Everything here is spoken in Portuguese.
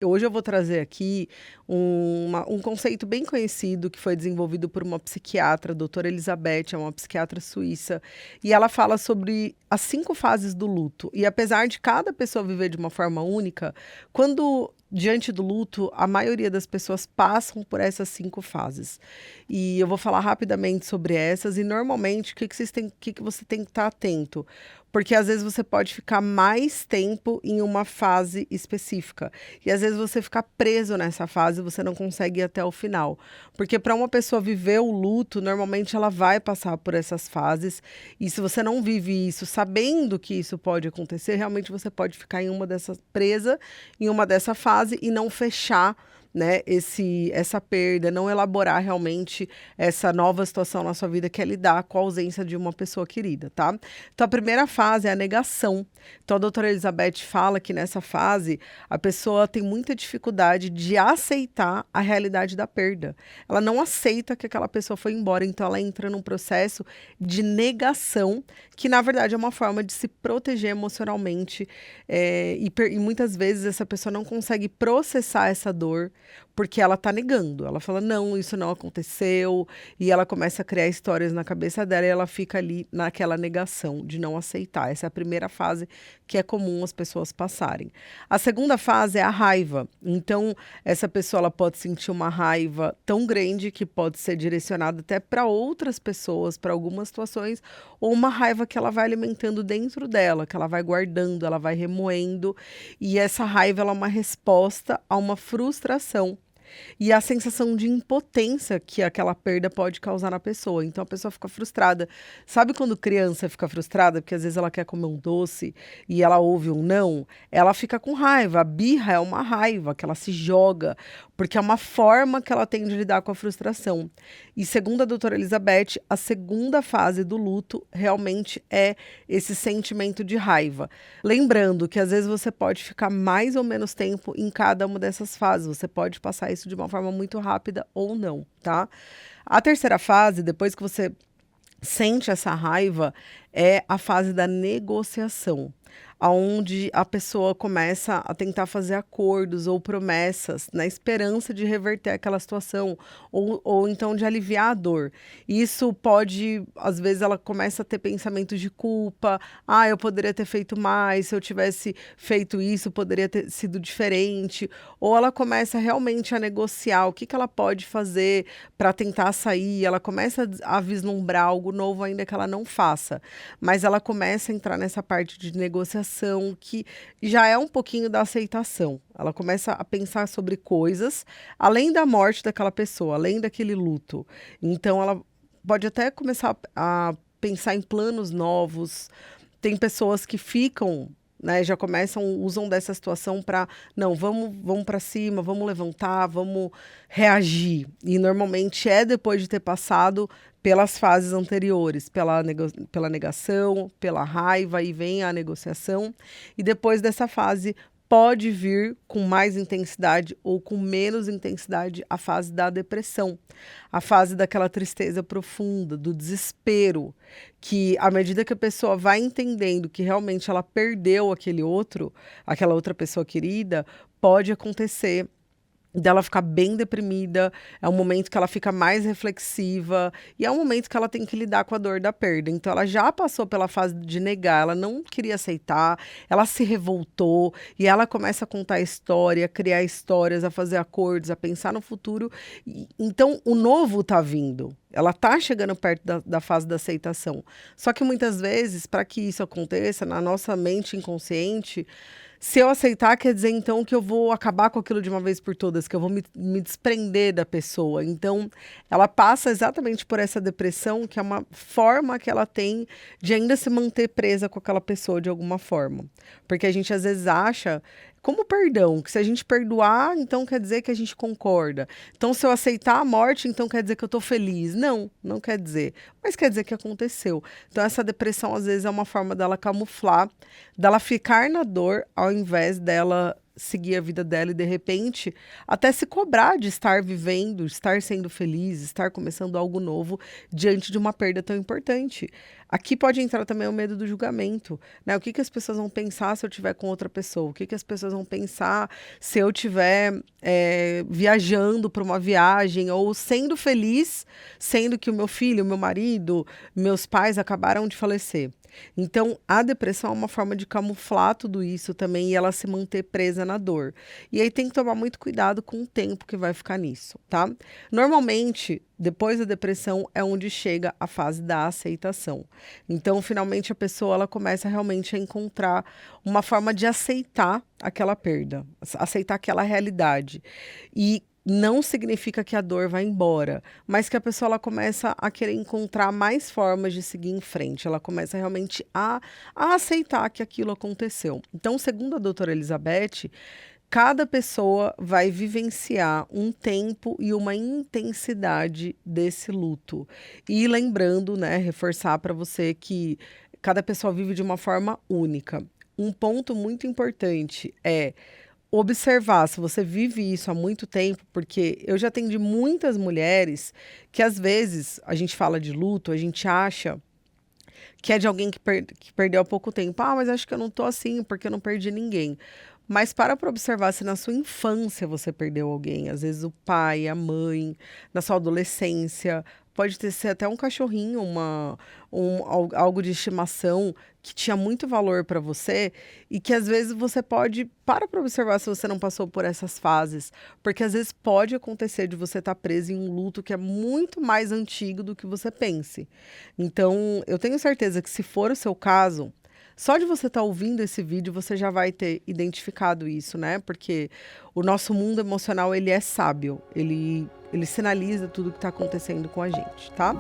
Hoje eu vou trazer aqui um conceito bem conhecido que foi desenvolvido por uma psiquiatra, doutora Elizabeth, é uma psiquiatra suíça, e ela fala sobre as 5 fases do luto. E apesar de cada pessoa viver de uma forma única, quando diante do luto, a maioria das pessoas passam por essas 5 fases. E eu vou falar rapidamente sobre essas e normalmente o que você tem que estar atento? Porque às vezes você pode ficar mais tempo em uma fase específica. E às vezes você fica preso nessa fase e você não consegue ir até o final. Porque para uma pessoa viver o luto, normalmente ela vai passar por essas fases. E se você não vive isso sabendo que isso pode acontecer, realmente você pode ficar em uma dessas presa em uma dessa fase e não fechar, né, essa perda, não elaborar realmente essa nova situação na sua vida que é lidar com a ausência de uma pessoa querida, tá? Então a primeira fase é a negação. Então a doutora Elizabeth fala que nessa fase a pessoa tem muita dificuldade de aceitar a realidade da perda. Ela não aceita que aquela pessoa foi embora, então ela entra num processo de negação, que na verdade é uma forma de se proteger emocionalmente, e muitas vezes essa pessoa não consegue processar essa dor porque ela tá negando. Ela fala, não, isso não aconteceu, e ela começa a criar histórias na cabeça dela e ela fica ali naquela negação de não aceitar. Essa é a primeira fase que é comum as pessoas passarem. A segunda fase é a raiva. Então, essa pessoa ela pode sentir uma raiva tão grande que pode ser direcionada até para outras pessoas, para algumas situações, ou uma raiva que ela vai alimentando dentro dela, que ela vai guardando, ela vai remoendo, e essa raiva ela é uma resposta a uma frustração. E a sensação de impotência que aquela perda pode causar na pessoa. Então a pessoa fica frustrada. Sabe quando criança fica frustrada porque às vezes ela quer comer um doce e ela ouve um não? Ela fica com raiva. A birra é uma raiva que ela se joga, porque é uma forma que ela tem de lidar com a frustração. E segundo a doutora Elizabeth, a segunda fase do luto realmente é esse sentimento de raiva. Lembrando que às vezes você pode ficar mais ou menos tempo em cada uma dessas fases. Você pode passar isso de uma forma muito rápida ou não, tá? A terceira fase, depois que você sente essa raiva, é a fase da negociação, aonde a pessoa começa a tentar fazer acordos ou promessas na esperança de reverter aquela situação ou então de aliviar a dor. Isso pode, às vezes, ela começa a ter pensamentos de culpa. Ah, eu poderia ter feito mais, se eu tivesse feito isso, poderia ter sido diferente. Ou ela começa realmente a negociar o que que ela pode fazer para tentar sair. Ela começa a vislumbrar algo novo ainda que ela não faça. Mas ela começa a entrar nessa parte de negociação que já é um pouquinho da aceitação. Ela começa a pensar sobre coisas além da morte daquela pessoa, além daquele luto. Então ela pode até começar a pensar em planos novos. Tem pessoas que ficam, né, já começam, usam dessa situação para, não, vamos para cima, vamos levantar, vamos reagir. E normalmente é depois de ter passado pelas fases anteriores, pela negação, pela raiva, e vem a negociação. E depois dessa fase pode vir com mais intensidade ou com menos intensidade a fase da depressão, a fase daquela tristeza profunda, do desespero, que à medida que a pessoa vai entendendo que realmente ela perdeu aquela outra pessoa querida, pode acontecer dela ficar bem deprimida, é um momento que ela fica mais reflexiva e é um momento que ela tem que lidar com a dor da perda. Então ela já passou pela fase de negar, ela não queria aceitar, ela se revoltou e ela começa a contar história, a criar histórias, a fazer acordos, a pensar no futuro. Então o novo tá vindo. Ela tá chegando perto da fase da aceitação. Só que muitas vezes, para que isso aconteça, na nossa mente inconsciente, se eu aceitar, quer dizer então que eu vou acabar com aquilo de uma vez por todas, que eu vou me desprender da pessoa. Então, ela passa exatamente por essa depressão, que é uma forma que ela tem de ainda se manter presa com aquela pessoa de alguma forma. Porque a gente às vezes acha, como perdão, que se a gente perdoar, então quer dizer que a gente concorda. Então, se eu aceitar a morte, então quer dizer que eu estou feliz. Não, não quer dizer. Mas quer dizer que aconteceu. Então, essa depressão, às vezes, é uma forma dela camuflar, dela ficar na dor, ao invés dela seguir a vida dela e, de repente, até se cobrar de estar vivendo, estar sendo feliz, estar começando algo novo diante de uma perda tão importante. Aqui pode entrar também o medo do julgamento, né? O que que as pessoas vão pensar se eu estiver com outra pessoa? O que que as pessoas vão pensar se eu estiver viajando para uma viagem ou sendo feliz, sendo que o meu filho, o meu marido, meus pais acabaram de falecer? Então, a depressão é uma forma de camuflar tudo isso também e ela se manter presa na dor. E aí tem que tomar muito cuidado com o tempo que vai ficar nisso, tá? Normalmente, depois da depressão é onde chega a fase da aceitação. Então, finalmente, a pessoa ela começa realmente a encontrar uma forma de aceitar aquela perda, aceitar aquela realidade. E não significa que a dor vai embora, mas que a pessoa ela começa a querer encontrar mais formas de seguir em frente. Ela começa realmente a aceitar que aquilo aconteceu. Então, segundo a doutora Elizabeth, cada pessoa vai vivenciar um tempo e uma intensidade desse luto. E lembrando, né, reforçar para você que cada pessoa vive de uma forma única. Um ponto muito importante é observar se você vive isso há muito tempo, porque eu já atendi muitas mulheres que às vezes a gente fala de luto, a gente acha que é de alguém que perdeu há pouco tempo. Ah, mas acho que eu não tô assim porque eu não perdi ninguém. Mas para observar se na sua infância você perdeu alguém, às vezes o pai, a mãe, na sua adolescência, pode ter sido até um cachorrinho, algo de estimação que tinha muito valor para você e que às vezes você pode para observar se você não passou por essas fases, porque às vezes pode acontecer de você estar preso em um luto que é muito mais antigo do que você pense. Então, eu tenho certeza que se for o seu caso, só de você estar ouvindo esse vídeo, você já vai ter identificado isso, né? Porque o nosso mundo emocional, ele é sábio. Ele sinaliza tudo que está acontecendo com a gente, tá?